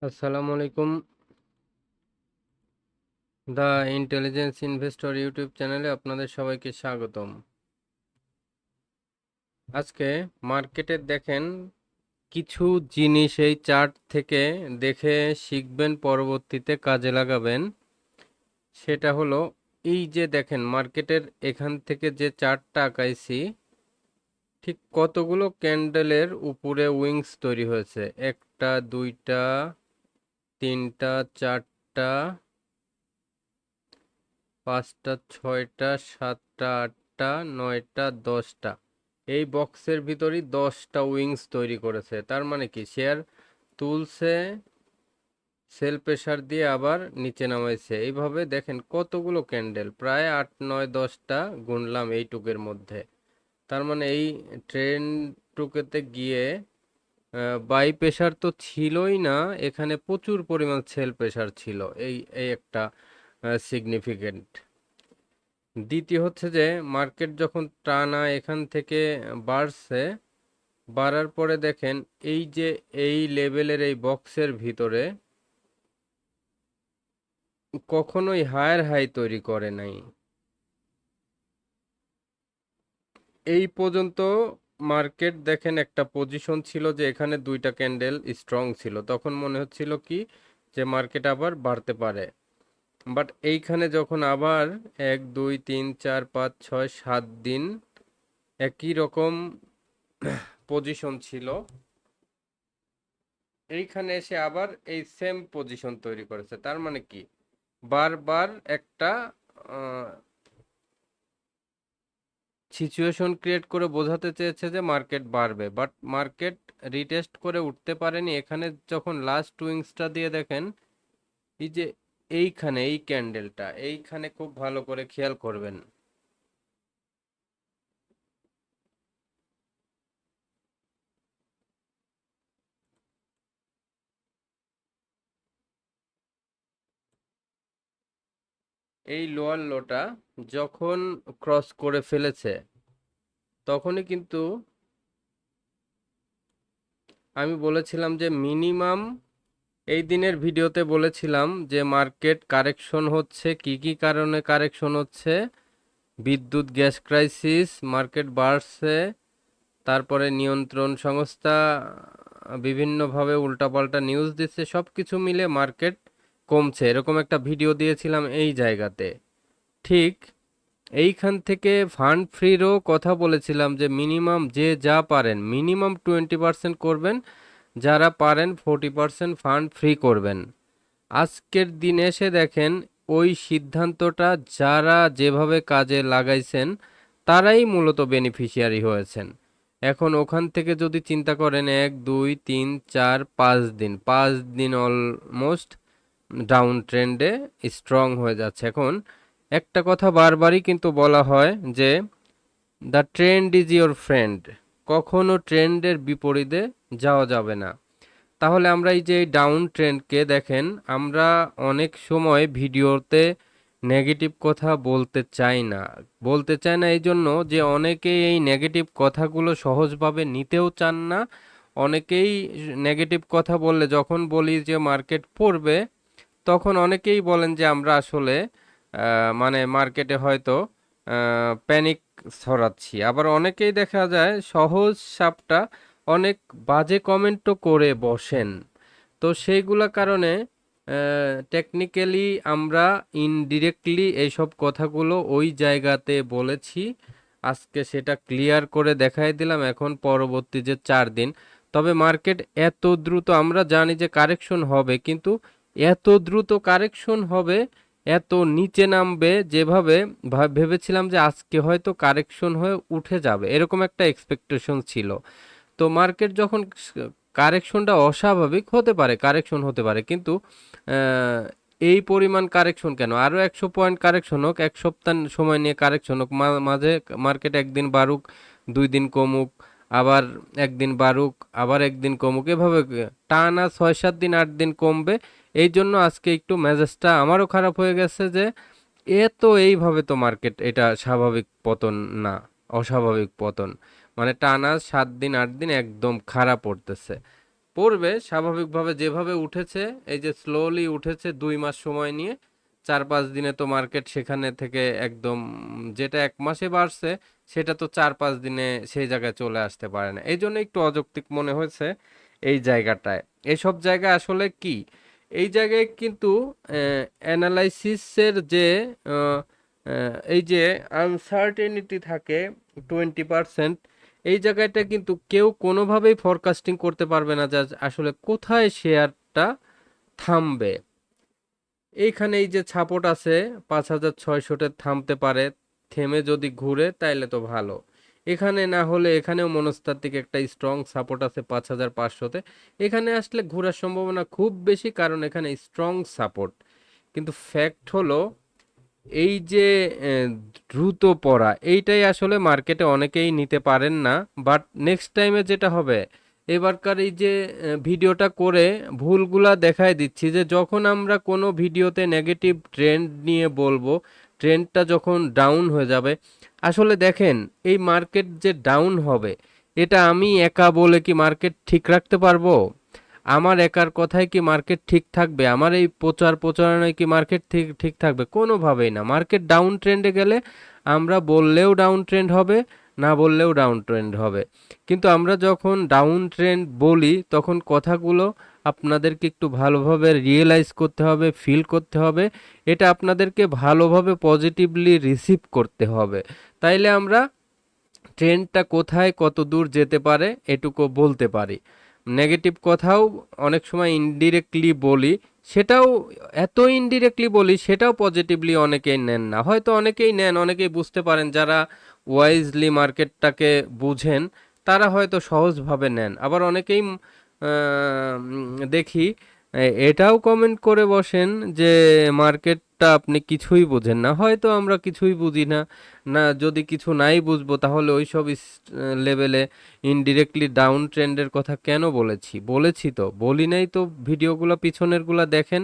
আসসালামু আলাইকুম। The intelligence investor YouTube চ্যানেলে আপনাদের সবাইকে স্বাগতম। আজকে মার্কেটে দেখেন কিছু জিনিস এই চার্ট থেকে দেখে শিখবেন, পরবর্তীতে কাজে লাগাবেন। সেটা হলো এই যে দেখেন মার্কেটের এখান থেকে যে চার্টটা আঁকাইছি, ঠিক কতগুলো ক্যান্ডেলের উপরে উইংস তৈরি হয়েছে। একটা, দুইটা, তিনটা, চারটা, পাঁচটা, ছয়টা, সাতটা, আটটা, নয়টা, 10টা। এই বক্সের ভিতরই 10টা উইংস তৈরি করেছে। তার মানে কি, শেয়ার তুলছে, সেল প্রেসার দিয়ে আবার নিচে নামাইছে। এইভাবে দেখেন কতগুলো ক্যান্ডেল, প্রায় 8, 9, 10টা গুনলাম এইটুকের মধ্যে। তার মানে এই ট্রেন্ড টুকেতে গিয়ে বাই প্রেসার তো ছিলই না, এখানে প্রচুর পরিমাণ সেল প্রেসার ছিল। এই এই একটা সিগনিফিকেন্ট। দ্বিতীয় হচ্ছে যে মার্কেট যখন টানা এখান থেকে বাড়ছে, বাড়ার পরে দেখেন এই যে এই লেভেলের এই বক্সের ভিতরে কখনোই হায়ার হাই তৈরি করে নাই। এই পর্যন্ত মার্কেট দেখেন একটা পজিশন ছিল যে এখানে দুইটা ক্যান্ডেল স্ট্রং ছিল, তখন মনে হচ্ছিল কি যে মার্কেট আবার বাড়তে পারে। বাট এইখানে যখন আবার 1, 2, 3, 4, 5, 6, 7 দিন একই রকম পজিশন ছিল, এইখানে এসে আবার এই সেম পজিশন তৈরি করেছে। তার মানে কি, বারবার একটা সিচুয়েশন ক্রিয়েট করে বোঝাতে চেয়েছে যে মার্কেট বাড়বে, বাট মার্কেট রিটেস্ট করে উঠতে পারেনি। এখানে যখন লাস্ট উইংসটা দিয়ে দেখেন এই যে এইখানে এই ক্যান্ডেলটা, এইখানে খুব ভালো করে খেয়াল করবেন। এই লোয়ার লোটা যখন ক্রস করে ফেলেছে, তখনই কিন্তু আমি বলেছিলাম যে মিনিমাম, এই দিনের ভিডিওতে বলেছিলাম যে মার্কেট কারেকশন হচ্ছে, কি কি কারণে কারেকশন হচ্ছে। বিদ্যুৎ গ্যাস ক্রাইসিস, মার্কেট বাড়ছে, তারপরে নিয়ন্ত্রণ সংস্থা বিভিন্নভাবে উল্টাপাল্টা নিউজ দিচ্ছে, সব কিছু মিলে মার্কেট কমছে, এরকম একটা ভিডিও দিয়েছিলাম এই জায়গাতে। ঠিক এইখান থেকে ফান্ড ফ্রিরও কথা বলেছিলাম যে মিনিমাম যে যা পারেন মিনিমাম 20% করবেন, যারা পারেন 40% ফান্ড ফ্রি করবেন। আজকের দিন এসে দেখেন ওই সিদ্ধান্তটা যারা যেভাবে কাজে লাগাইছেন তারাই মূলত বেনিফিশিয়ারি হয়েছেন। এখন ওখান থেকে যদি চিন্তা করেন 1, 2, 3, 4, 5 দিন, 5 দিন অলমোস্ট ডাউন ট্রেন্ডে স্ট্রং হয়ে যাচ্ছে। এখন একটা কথা বারবারই কিন্তু বলা হয় যে the trend is your friend, কখনো ট্রেন্ডের বিপরীতে যাওয়া যাবে না। তাহলে আমরা এই যে ডাউন ট্রেন্ডকে দেখেন, আমরা অনেক সময় ভিডিওতে নেগেটিভ কথা বলতে চাই না এই জন্য যে অনেকেই এই নেগেটিভ কথাগুলো সহজভাবে নিতেও চান না। অনেকেই নেগেটিভ কথা বললে, যখন বলি যে মার্কেট পড়বে, তখন অনেকেই বলেন যে আমরা আসলে মানে মার্কেটে হয়তো প্যানিক ছড়াচ্ছি। আবার অনেকেই দেখা যায় সহজ সাপটা অনেক বাজে কমেন্টও করে বসেন। তো সেইগুলা কারণে টেকনিক্যালি আমরা ইনডিরেক্টলি এইসব কথাগুলো ওই জায়গাতে বলেছি। আজকে সেটা ক্লিয়ার করে দেখাই দিলাম। এখন পরবর্তী যে 4 দিন, তবে মার্কেট এত দ্রুত, আমরা জানি যে কারেকশন হবে, কিন্তু এত দ্রুত কারেকশন হবে, এত নিচে নামবে, যেভাবে ভেবেছিলাম যে আজকে হয়তো কারেকশন হয়ে উঠে যাবে, এরকম একটা এক্সপেকটেশন ছিল। তো মার্কেট যখন কারেকশনটা অস্বাভাবিক হতে পারে, কারেকশন হতে পারে, কিন্তু আহ, এই পরিমাণ কারেকশন কেন? আরও 100 পয়েন্ট কারেকশন হোক, এক সপ্তাহ সময় নিয়ে কারেকশন হোক, মাঝে মার্কেট একদিন বাড়ুক, 2 দিন কমুক, আবার একদিন বাড়ুক, আবার একদিন কমুক, এভাবে টানা 6, 7 দিন, 8 দিন কমবে। এই জন্য আজকে একটু মেজাজটা আমারও খারাপ হয়ে গেছে যে এইভাবে তো মার্কেট, এটা স্বাভাবিক পতন না, অস্বাভাবিক পতন। মানে টানা 7 দিন, 8 দিন একদম খারাপ পড়তেছে। পড়বে স্বাভাবিকভাবে, যেভাবে উঠেছে, এই যে স্লোলি উঠেছে 2 মাস সময় নিয়ে, 4-5 দিনে তো মার্কেট সেখানে থেকে একদম, যেটা 1 মাসে বাড়ছে সেটা তো 4-5 দিনে সেই জায়গায় চলে আসতে পারে না। এই জন্য একটু অযৌক্তিক মনে হয়েছে এই জায়গাটায়। এসব জায়গায় আসলে কি, এই জায়গায় কিন্তু অ্যানালাইসিসের যে আহ, এই যে আনসার্টেনিটি থাকে 20%, এই জায়গাটা কিন্তু কেউ কোনোভাবেই ফরকাস্টিং করতে পারবে না যে আসলে কোথায় শেয়ারটা থামবে। এইখানে এই যে সাপোর্ট আছে 5,600-তে থামতে পারে, থেমে যদি ঘুরে তাইলে তো ভালো। এখানে না হলে এখানেও মনস্তাত্ত্বিক একটা স্ট্রং সাপোর্ট আছে 5,500-তে, এখানে আসলে ঘোরার সম্ভাবনা খুব বেশি, কারণ এখানে স্ট্রং সাপোর্ট। কিন্তু ফ্যাক্ট হলো এই যে দ্রুত পড়া, এইটাই আসলে মার্কেটে অনেকেই নিতে পারেন না। বাট নেক্সট টাইমে যেটা হবে, এবারকার এই যে ভিডিওটা করে ভুলগুলা দেখায় দিচ্ছি, যে যখন আমরা কোনো ভিডিওতে নেগেটিভ ট্রেন্ড নিয়ে বলবো, ট্রেন্ডটা যখন ডাউন হয়ে যাবে, আসলে দেখেন এই মার্কেট যে ডাউন হবে, এটা আমি একা বলে কি মার্কেট ঠিক রাখতে পারবো? আমার একার কথায় কি মার্কেট ঠিক থাকবে? আমার এই প্রচারণায় কি মার্কেট ঠিক ঠিক থাকবে? কোনোভাবেই না। মার্কেট ডাউন ট্রেন্ডে গেলে আমরা বললেও ডাউন ট্রেন্ড হবে, না বললেও ডাউন ট্রেন্ড হবে। কিন্তু আমরা যখন ডাউন ট্রেন্ড বলি, তখন কথাগুলো আপনাদেরকে একটু ভালোভাবে রিয়েলাইজ করতে হবে, ফিল করতে হবে। এটা আপনাদেরকে ভালোভাবে পজিটিভলি রিসিভ করতে হবে। তাইলে আমরা ট্রেনটা কোথায় কত দূর যেতে পারে এটুকু বলতে পারি। নেগেটিভ কথাও অনেক সময় ইনডিরেক্টলি বলি, সেটাও এত ইনডিরেক্টলি বলি, সেটাও পজিটিভলি অনেকেই নেন না। হয়তো অনেকেই নেন, অনেকেই বুঝতে পারেন, যারা ওয়াইজলি মার্কেটটাকে বুঝেন তারা হয়তো সহজভাবে নেন। আবার অনেকেই দেখি এটাও কমেন্ট করে বসেন যে মার্কেটটা আপনি কিছুই বুঝেন না। হয়তো আমরা কিছুই বুঝি না, না যদি কিছু নাই বুঝবো তাহলে ওই সব লেভেলে ইনডিরেক্টলি ডাউন ট্রেন্ডের কথা কেন বলেছি? বলেছি তো, বলি নাই তো? ভিডিওগুলো পিছনেরগুলো দেখেন,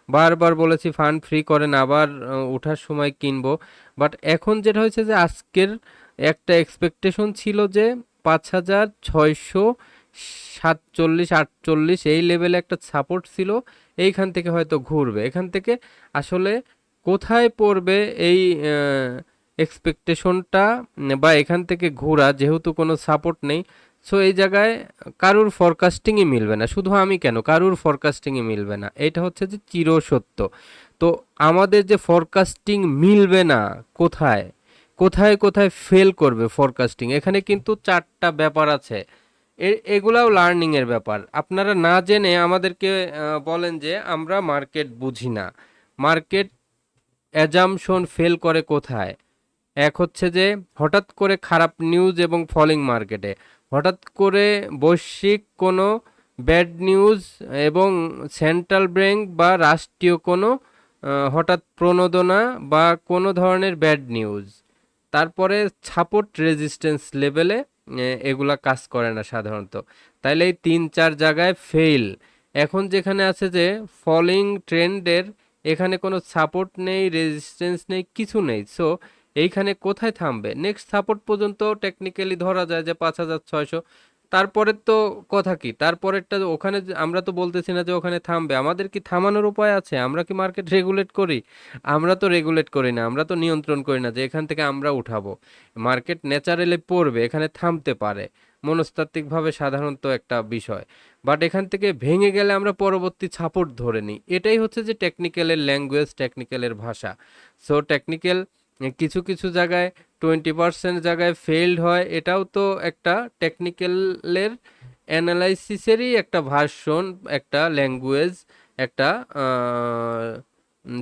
বারবার বলেছি ফান্ড ফ্রি করেন, আবার ওঠার সময় কিনবো। বাট এখন যেটা হয়েছে যে আজকের একটা এক্সপেকটেশন ছিল যে 5,647-48 এই লেভেলে একটা সাপোর্ট ছিল, এইখান থেকে হয়তো ঘুরবে। এখান থেকে আসলে কোথায় পড়বে এই এক্সপেকটেশনটা, বা এখান থেকে ঘোরা, যেহেতু কোনো সাপোর্ট নেই, সো এই জায়গায় কারুর ফরকাস্টিংই মিলবে না। শুধু আমি কেন, কারুর ফরকাস্টিংই মিলবে না, এটা হচ্ছে যে চিরসত্য। তো আমাদের যে ফরকাস্টিং মিলবে না, কোথায় কোথায় কোথায় ফেল করবে ফরকাস্টিং, এখানে কিন্তু 4টা ব্যাপার আছে। এগুলাও লার্নিং এর ব্যাপার। আপনারা না জেনে আমাদেরকে বলেন যে আমরা মার্কেট বুঝি না। মার্কেট অ্যাজাম্পশন ফেল করে কোথায়? এক হচ্ছে যে হঠাৎ করে খারাপ নিউজ এবং ফলিং মার্কেটে, হঠাৎ করে বৈশ্বিক কোনো ব্যাড নিউজ এবং সেন্ট্রাল ব্যাংক বা রাষ্ট্রীয় কোনো হঠাৎ প্রণোদনা বা কোনো ধরনের ব্যাড নিউজ, তারপরে সাপোর্ট রেজিস্ট্যান্স লেভেলে এগুলা কাজ করে না সাধারণত। তাইলে এই 3-4 জায়গায় ফেল। এখন যেখানে আছে যে ফলিং ট্রেন্ডের, এখানে কোনো সাপোর্ট নেই, রেজিস্ট্যান্স নেই, কিছু নেই। সো এইখানে কোথায় থামবে? নেক্সট সাপোর্ট পর্যন্ত টেকনিক্যালি ধরা যায় যে 5,600। তারপরের তো কথা কি, তারপরেরটা ওখানে আমরা তো বলতেছি না যে ওখানে থামবে। আমাদের কি থামানোর উপায় আছে? আমরা কি মার্কেট রেগুলেট করি? আমরা তো রেগুলেট করি না, আমরা তো নিয়ন্ত্রণ করি না যে এখান থেকে আমরা উঠাবো। মার্কেট ন্যাচারালি পড়বে, এখানে থামতে পারে, মনস্তাত্ত্বিকভাবে সাধারণত একটা বিষয়। বাট এখান থেকে ভেঙে গেলে আমরা পরবর্তী সাপোর্ট ধরে নিই। এটাই হচ্ছে যে টেকনিক্যালের ল্যাঙ্গুয়েজ, টেকনিক্যালের ভাষা। সো টেকনিক্যাল কিছু কিছু জায়গায় 20% জায়গায় ফেইল্ড হয়, এটাও তো একটা টেকনিক্যালের অ্যানালাইসিসেরই একটা ভার্সন, একটা ল্যাঙ্গুয়েজ, একটা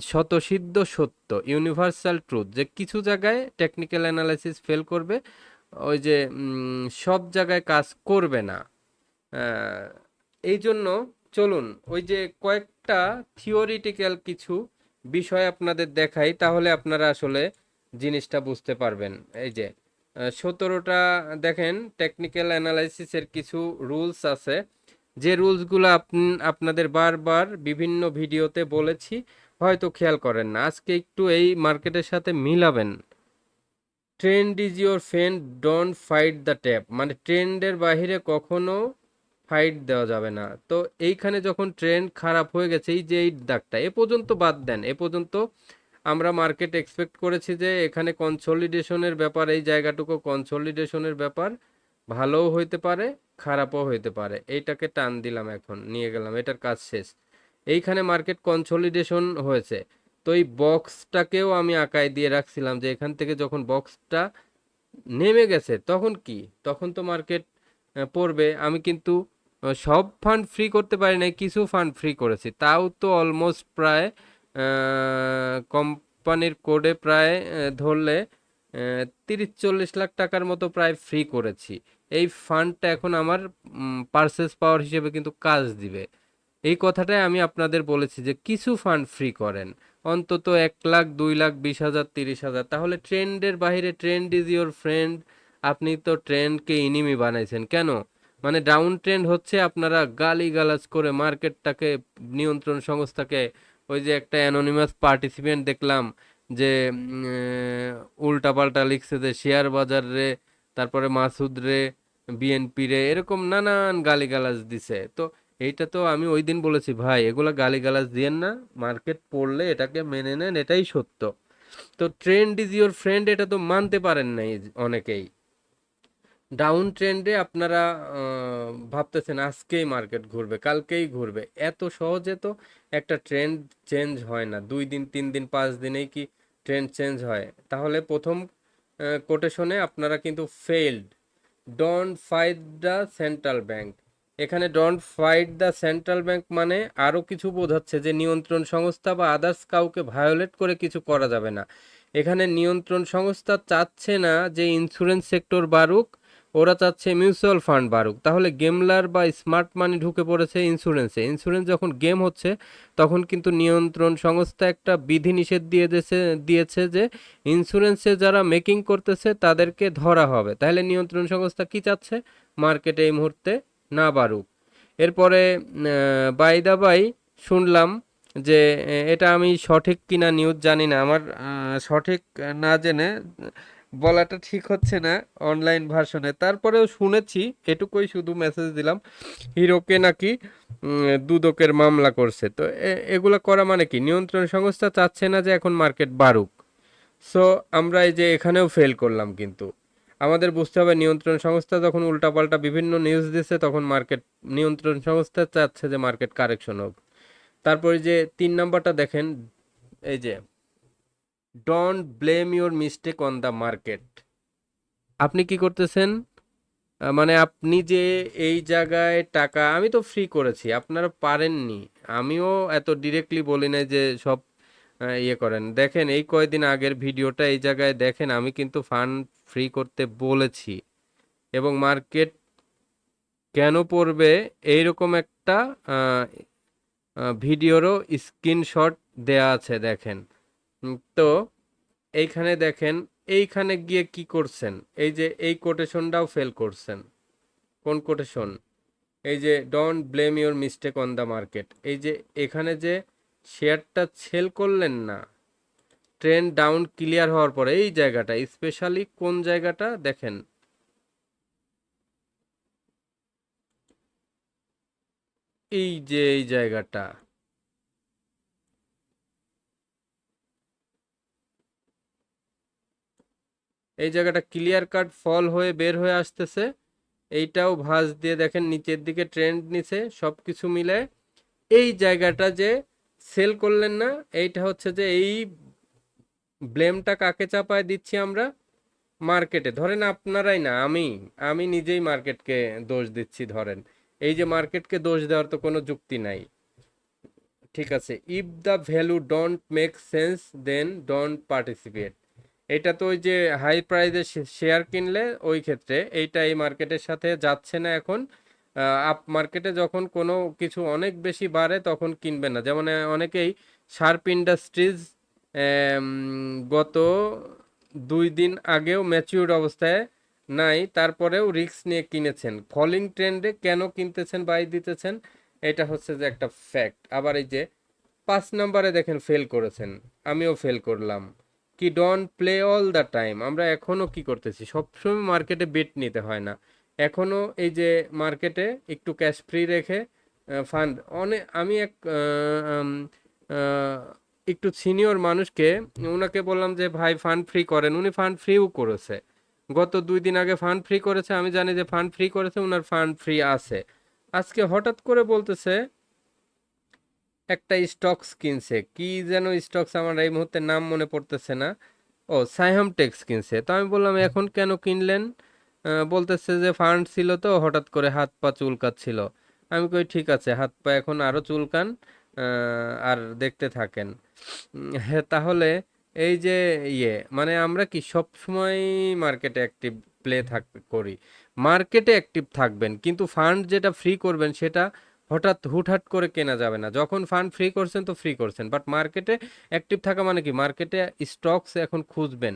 স্বতঃসিদ্ধ সত্য, ইউনিভার্সাল ট্রুথ, যে কিছু জায়গায় টেকনিক্যাল অ্যানালাইসিস ফেল করবে, ওই যে সব জায়গায় কাজ করবে না। আহ, এই জন্য চলুন ওই যে কয়েকটা থিওরিটিক্যাল কিছু বিষয় আপনাদের দেখাই, তাহলে আপনারা আসলে জিনিসটা বুঝতে পারবেন। এই যে 17টা দেখেন টেকনিক্যাল অ্যানালাইসিসের কিছু রুলস আছে, যে রুলসগুলো আপনাদের বারবার বিভিন্ন ভিডিওতে বলেছি, হয়তো খেয়াল করেন না। আজকে একটু এই মার্কেটের সাথে মিলাবেন। Trend is your friend, don't fight the tape, মানে ট্রেন্ডের বাইরে কখনো ফাইট দেওয়া যাবে না। তো এইখানে যখন ট্রেন্ড খারাপ হয়ে গেছে, এই যে এই দাগটা এ পর্যন্ত বাদ দেন, এ পর্যন্ত আমরা মার্কেট এক্সপেক্ট করেছি যে এখানে কনসলিডেশনের ব্যাপার, এই জায়গাটুকু কনসলিডেশনের ব্যাপার, ভালোও হইতে পারে খারাপও হইতে পারে। এইটাকে টান দিলাম, এখন নিয়ে গেলাম, এটার কাজ শেষ। এইখানে মার্কেট কনসলিডেশন হয়েছে, তো এই বক্সটাকেও আমি আঁকায় দিয়ে রাখছিলাম যে এখান থেকে যখন বক্সটা নেমে গেছে তখন কি, তখন তো মার্কেট পড়বে। আমি কিন্তু সব ফান্ড ফ্রি করতে পারি নাই, কিছু ফান্ড ফ্রি করেছি, তাও তো অলমোস্ট প্রায় কোম্পানির কোডে প্রায় ধরলে 30-40 লাখ টাকার মতো প্রায় ফ্রি করেছি। এই ফান্ডটা এখন আমার পারচেস পাওয়ার হিসেবে কিন্তু কাজ দিবে। এই কথাটাই আমি আপনাদের বলেছি যে কিছু ফান্ড ফ্রি করেন, অন্তত 1 লাখ, 2 লাখ, 20,000, 30,000, তাহলে ট্রেন্ডের বাইরে, ট্রেন্ড ইজ ইওর ফ্রেন্ড। আপনি তো ট্রেন্ডকে ইনিমি বানাইছেন কেন? মানে ডাউন ট্রেন্ড হচ্ছে, আপনারা গালিগালাজ করে মার্কেটটাকে, নিয়ন্ত্রণ সংস্থাকে, ওই যে একটা অ্যানোনিমাস পার্টিসিপেন্ট দেখলাম যে উল্টাপাল্টা লিখছে যে শেয়ার বাজার রে, তারপরে মাসুদ রে, বিএনপি রে, এরকম নানান গালিগালাজ দিছে। তো এইটা তো আমি ওই দিন বলেছি, ভাই এগুলা গালিগালাজ দিয়েন না, মার্কেট পড়লে এটাকে মেনে নেন, এটাই সত্য। তো ট্রেন্ড ইজ ইওর ফ্রেন্ড, এটা তো মানতে পারেন নাই অনেকেই। ডাউন ট্রেন্ডে আপনারা ভাবতেছেন আজকেই মার্কেট ঘুরবে, কালকেই ঘুরবে, এত সহজে তো একটা ট্রেন্ড চেঞ্জ হয় না। 2 দিন, 3 দিন, 5 দিনেই কি ট্রেন্ড চেঞ্জ হয়? তাহলে প্রথম কোটেশনে আপনারা কিন্তু failed. Don't fight the central bank. এখানে don't fight the central bank মানে আরও কিছু বোঝাচ্ছে যে নিয়ন্ত্রণ সংস্থা বা আদার্স কাউকে ভায়োলেট করে কিছু করা যাবে না। এখানে নিয়ন্ত্রণ সংস্থা চাচ্ছে না যে ইন্স্যুরেন্স সেক্টর বাড়ুক, ওরা চাচ্ছে মিউচুয়াল ফান্ড বাড়ুক। তাহলে গেমলার বা স্মার্ট মানি ঢুকে পড়েছে ইন্স্যুরেন্সে। ইন্স্যুরেন্স যখন গেম হচ্ছে, তখন কিন্তু নিয়ন্ত্রণ সংস্থা একটা বিধিনিষেধ দিয়েছে যে ইন্স্যুরেন্সে যারা মেকিং করতেছে তাদেরকে ধরা হবে। তাহলে নিয়ন্ত্রণ সংস্থা কি চাচ্ছে? মার্কেটে এই মুহূর্তে না বাড়ুক। এরপরে বাই দা বাই শুনলাম যে এটা আমি সঠিক কিনা নিউজ জানি না, আমার সঠিক না জেনে বলাটা ঠিক হচ্ছে না অনলাইন ভার্সনে, তারপরেও শুনেছি, এটুকুই শুধু মেসেজ দিলাম, হিরোকে নাকি দুদকের মামলা করছে। তো এগুলা করা মানে কি, নিয়ন্ত্রণ সংস্থা চাচ্ছে না যে এখন মার্কেট বাড়ুক। সো আমরা এই যে এখানেও ফেল করলাম। কিন্তু আমাদের বুঝতে হবে, নিয়ন্ত্রণ সংস্থা যখন উল্টাপাল্টা বিভিন্ন নিউজ দিচ্ছে, তখন মার্কেট, নিয়ন্ত্রণ সংস্থা চাচ্ছে যে মার্কেট কারেকশন হোক। তারপরে যে 3 নম্বরটা দেখেন, এই যে don't blame your mistake on the market. আপনি কি করতেছেন? মানে আপনি যে এই জায়গায় টাকা, আমি তো ফ্রি করেছি, আপনারা পারেননি। আমিও এত ডিরেক্টলি বলি না যে সব ইয়ে করেন। দেখেন এই কয়দিন আগের ভিডিওটা এই জায়গায় দেখেন, আমি কিন্তু ফান্ড ফ্রি করতে বলেছি, এবং মার্কেট কেন পড়বে এইরকম একটা ভিডিওরও স্ক্রিনশট দেয়া আছে, দেখেন। তো এইখানে দেখেন, এইখানে গিয়ে কি করছেন, এই যে এই কোটেশনটাও ফেল করছেন। কোন কোটেশন? এই যে don't blame your mistake on the market. এই যে এখানে যে শেয়ারটা সেল করলেন না, ট্রেন্ড ডাউন ক্লিয়ার হওয়ার পরে, এই জায়গাটা স্পেশালি কোন জায়গাটা দেখেন, এই যে এই জায়গাটা, এই জায়গাটা ক্লিয়ার কাট ফল হয়ে বের হয়ে আসতেছে। এইটাও ভাঁজ দিয়ে দেখেন নিচের দিকে ট্রেন্ড নিচে, সব কিছু মিলে এই জায়গাটা যে সেল করলেন না, এইটা হচ্ছে যে এই ব্লেমটা কাকে চাপায় দিচ্ছি আমরা? মার্কেটে। ধরেন আপনারাই না, আমি আমি নিজেই মার্কেটকে দোষ দিচ্ছি। ধরেন এই যে মার্কেটকে দোষ দেওয়ার তো কোনো যুক্তি নাই। ঠিক আছে, if the value don't make sense then don't participate. এটা তো ওই যে হাই প্রাইসে শেয়ার কিনলে ওই ক্ষেত্রে এইটা এই মার্কেটের সাথে যাচ্ছে না এখন। আপ মার্কেটে যখন কোনো কিছু অনেক বেশি বাড়ে তখন কিনবে না। যেমন অনেকেই শার্প ইন্ডাস্ট্রিজ গত 2 দিন আগেও ম্যাচিউর অবস্থায় নাই, তারপরেও রিস্ক নিয়ে কিনেছেন। ফলিং ট্রেন্ডে কেন কিনতেছেন, বাই দিতেছেন, এটা হচ্ছে যে একটা ফ্যাক্ট। আবার এই যে 5 নম্বরে দেখেন ফেল করেছেন, আমিও ফেল করলাম। কি, don't play all the time. আমরা এখনো কি করতেছি, সবসময় মার্কেটে বেট নিতে হয় না। এখনো এই যে মার্কেটে একটু ক্যাশ ফ্রি রেখে ফান্ড অনেক, আমি এক আহ, একটু সিনিয়র মানুষকে, ওনাকে বললাম যে ভাই ফান্ড ফ্রি করেন, উনি ফান্ড ফ্রিও করেছে, গত 2 দিন আগে ফান্ড ফ্রি করেছে, আমি জানি যে ফান্ড ফ্রি করেছে, ওনার ফান্ড ফ্রি আছে। আজকে হঠাৎ করে বলতেছে একটা স্টকস কিনছে, কি যেন স্টকস, আমার এই মুহূর্তে নাম মনে পড়তেছে না। ও, সাইহাম টেক্স কিনছে। তো আমি বললাম এখন কেন কিনলেন? বলতেছে যে ফান্ড ছিল তো হঠাৎ করে হাত পা চুলকাচ্ছিল। আমি কই ঠিক আছে, হাত পা এখন আরো চুলকান, আর দেখতে থাকেন। হ্যাঁ, তাহলে এই যে মানে আমরা কি সব সময় মার্কেটে অ্যাক্টিভ করি? মার্কেটে অ্যাক্টিভ থাকবেন, কিন্তু ফান্ড যেটা ফ্রি করবেন সেটা হঠাৎ হুটহাট করে কেনা যাবে না। যখন ফান্ড ফ্রি করছেন তো ফ্রি করছেন, বাট মার্কেটে অ্যাক্টিভ থাকা মানে কি, মার্কেটে স্টকস এখন খুঁজবেন।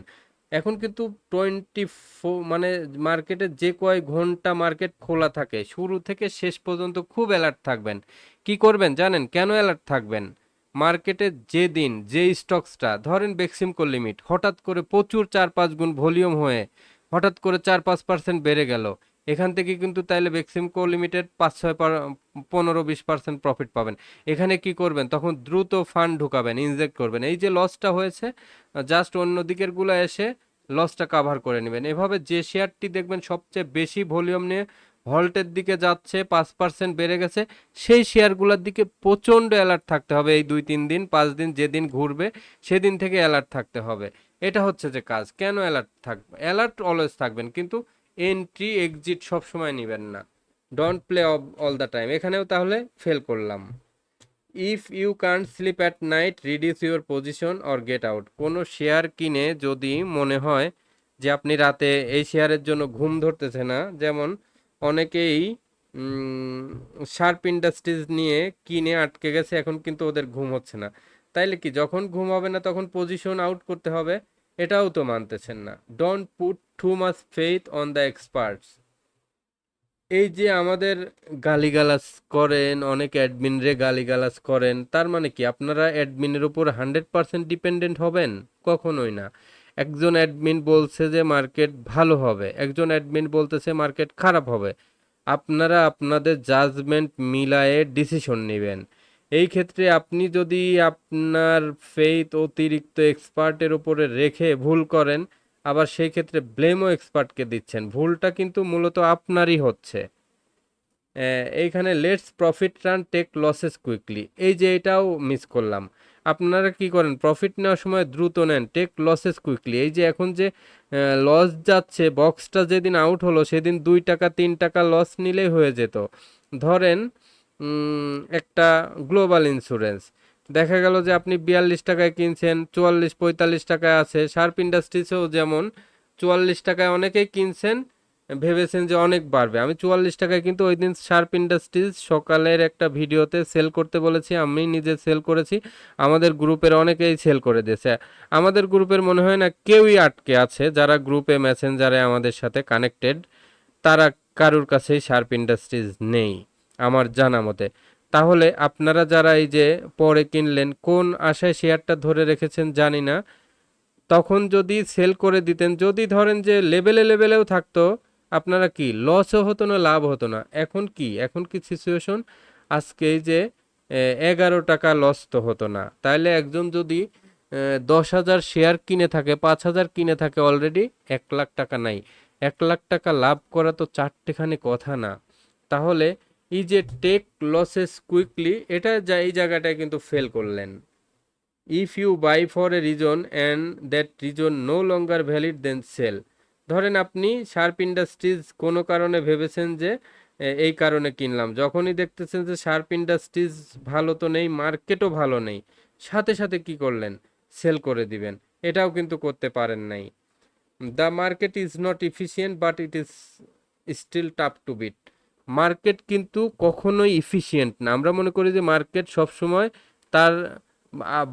এখন কিন্তু 24 মানে মার্কেটে যে কয় ঘন্টা মার্কেট খোলা থাকে শুরু থেকে শেষ পর্যন্ত খুব অ্যালার্ট থাকবেন। কি করবেন জানেন কেন অ্যালার্ট থাকবেন? মার্কেটে যে দিন যে স্টকসটা, ধরেন বেক্সিমকো লিমিট হঠাৎ করে প্রচুর 4-5 গুণ ভলিউম হয়ে হঠাৎ করে 4-5% বেড়ে গেল, এখান থেকে কিন্তু তাইলে বেক্সিমকো লিমিটেড 5-6 15-20% প্রফিট পাবেন। এখানে কি করবেন? তখন দ্রুত ফান্ড ঢুকাবেন, ইনজেক্ট করবেন, এই যে লসটা হয়েছে জাস্ট অন্য দিকের গুলো এসে লসটা কাভার করে নেবেন। এভাবে যে শেয়ারটি দেখবেন সবচেয়ে বেশি ভলিউম নিয়ে ভল্টের দিকে যাচ্ছে, 5% বেড়ে গেছে, সেই শেয়ারগুলোর দিকে প্রচণ্ড অ্যালার্ট থাকতে হবে। এই 2-3 দিন 5 দিন যেদিন ঘুরবে সেদিন থেকে অ্যালার্ট থাকতে হবে। এটা হচ্ছে যে কাজ। কেন অ্যালার্ট থাকবে? অ্যালার্ট অলওয়েজ থাকবেন, কিন্তু এন্ট্রি এক্সিট সব সময় নেবেন না। Don't play all the time. এখানেও তাহলে ফেল করলাম। If you can't sleep at night, reduce your position or get out. কোনো শেয়ার কিনে যদি মনে হয় যে আপনি রাতে এই শেয়ারের জন্য ঘুম ধরতেছে না, যেমন অনেকেই শার্প ইন্ডাস্ট্রিজ নিয়ে কিনে আটকে গেছে, এখন কিন্তু ওদের ঘুম হচ্ছে না, তাইলে কি যখন ঘুম হবে না তখন পজিশন আউট করতে হবে? এটাও তো মানতেছেন না। Don't put too much faith on the experts. এই যে আমাদের গালিগালাজ করেন, অনেক অ্যাডমিনরে গালিগালাজ করেন, তার মানে কি আপনারা অ্যাডমিনের উপর 100% ডিপেন্ডেন্ট হবেন? কখনোই না। একজন অ্যাডমিন বলছে যে মার্কেট ভালো হবে, একজন অ্যাডমিন বলতেছে মার্কেট খারাপ হবে, আপনারা আপনাদের জাজমেন্ট মিলায়ে ডিসিশন নেবেন। এই ক্ষেত্রে আপনি যদি আপনার ফেইথ অতিরিক্ত এক্সপার্টের উপরে রেখে ভুল করেন, আবার সেই ক্ষেত্রে ব্লেমও এক্সপার্টকে দিচ্ছেন, ভুলটা কিন্তু মূলত আপনারই হচ্ছে। এইখানে let's profit run take losses quickly, এই যে এটাও মিস করলাম। আপনারা কি করেন? প্রফিট নেওয়ার সময় দ্রুত নেন, টেক লসেস কুইকলি। এই যে এখন যে লস যাচ্ছে, বক্সটা যেদিন আউট হলো সেদিন 2 টাকা 3 টাকা লস নিলেই হয়ে যেত। ধরেন একটা গ্লোবাল ইন্স্যুরেন্স, দেখা গেল যে আপনি 42 টাকায় কিনছেন, 44-45 টাকায় আছে। শার্প ইন্ডাস্ট্রিজেও যেমন 44 টাকায় অনেকেই কিনছেন, ভেবেছেন যে অনেক বাড়বে। আমি 44 টাকায় কিন্তু ওই দিন শার্প ইন্ডাস্ট্রিজ সকালের একটা ভিডিওতে সেল করতে বলেছি, আমি নিজে সেল করেছি, আমাদের গ্রুপের অনেকেই সেল করে দিয়েছে। আমাদের গ্রুপের মনে হয় না কেউই আটকে আছে, যারা গ্রুপে মেসেঞ্জারে আমাদের সাথে কানেক্টেড তারা কারুর কাছেই শার্প ইন্ডাস্ট্রিজ নেই আমার জানা মতে। তাহলে আপনারা যারা এই যে পরে কিনলেন, কোন আশায় শেয়ারটা ধরে রেখেছেন জানি না, তখন যদি সেল করে দিতেন, যদি ধরেন যে লেভেলে লেভেলেও থাকতো, আপনারা কি লসও হতো না, লাভ হতো না। এখন কি, এখন কি সিচুয়েশন? আজকে এই যে 11 টাকা লস তো হতো না। তাইলে একজন যদি 10,000 শেয়ার কিনে থাকে, 5,000 কিনে থাকে অলরেডি, 1 লাখ টাকা নাই, 1 লাখ টাকা লাভ করা তো চারটেখানি কথা না। তাহলে এই যে টেক লসেস কুইকলি, এটা এই জায়গাটায় কিন্তু ফেল করলেন। If you buy for a reason and that reason no longer valid then sell. ধরেন আপনি শার্প ইন্ডাস্ট্রিজ কোনো কারণে ভেবেছেন যে এই কারণে কিনলাম, যখনই দেখতেছেন যে শার্প ইন্ডাস্ট্রিজ ভালো তো নেই, মার্কেটও ভালো নেই, সাথে সাথে কি করলেন? সেল করে দিবেন। এটাও কিন্তু করতে পারেন নাই। The market is not efficient but it is still tough to beat. Market কিন্তু কখনোই ইফিসিয়েন্ট না। আমরা মনে করি যে মার্কেট সবসময় তার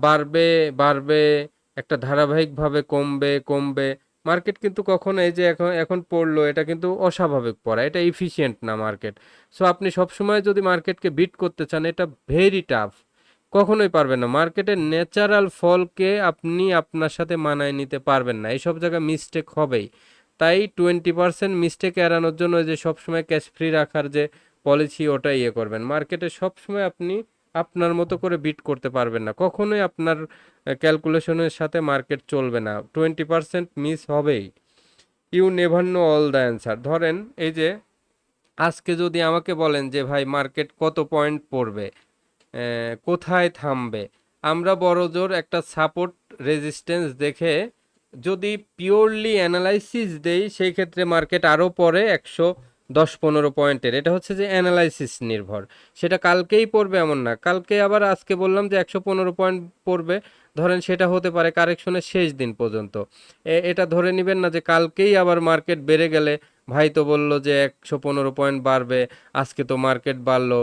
বাড়বে বাড়বে, একটা ধারাবাহিকভাবে কমবে কমবে। মার্কেট কিন্তু কখনো এই যে এখন এখন পড়লো, এটা কিন্তু অস্বাভাবিক পড়া, এটা ইফিসিয়েন্ট না মার্কেট। সো আপনি সবসময় যদি মার্কেটকে বিট করতে চান, এটা ভেরি টাফ, কখনোই পারবেন না। মার্কেটের ন্যাচারাল ফলকে আপনি আপনার সাথে মানায় নিতে পারবেন না, এইসব জায়গায় মিস্টেক হবেই। তাই 20% মিস্টেক এড়ানোর জন্য যে সবসময় ক্যাশ ফ্রি রাখার যে পলিসি ওটা ইয়ে করবেন। মার্কেটে সবসময় আপনি আপনার মতো করে বিট করতে পারবেন না, কখনোই আপনার ক্যালকুলেশনের সাথে মার্কেট চলবে না, 20% মিস হবেই। You never know all the answer. ধরেন এই যে আজকে যদি আমাকে বলেন যে ভাই মার্কেট কত পয়েন্ট পড়বে, কোথায় থামবে, আমরা বড়জোর একটা সাপোর্ট রেজিস্ট্যান্স দেখে যদি পিওরলি অ্যানালাইসিস দেই, সেই ক্ষেত্রে মার্কেট আরও পরে 110-15 পয়েন্টের। এটা হচ্ছে যে অ্যানালাইসিস নির্ভর, সেটা কালকেই পড়বে এমন না। কালকে আবার আজকে বললাম যে 115 পয়েন্ট পড়বে, ধরেন সেটা হতে পারে কারেকশনের শেষ দিন পর্যন্ত। এটা ধরে নেবেন না যে কালকেই আবার মার্কেট বেড়ে গেলে ভাই তো বললো যে 115 পয়েন্ট বাড়বে, আজকে তো মার্কেট বাড়লো,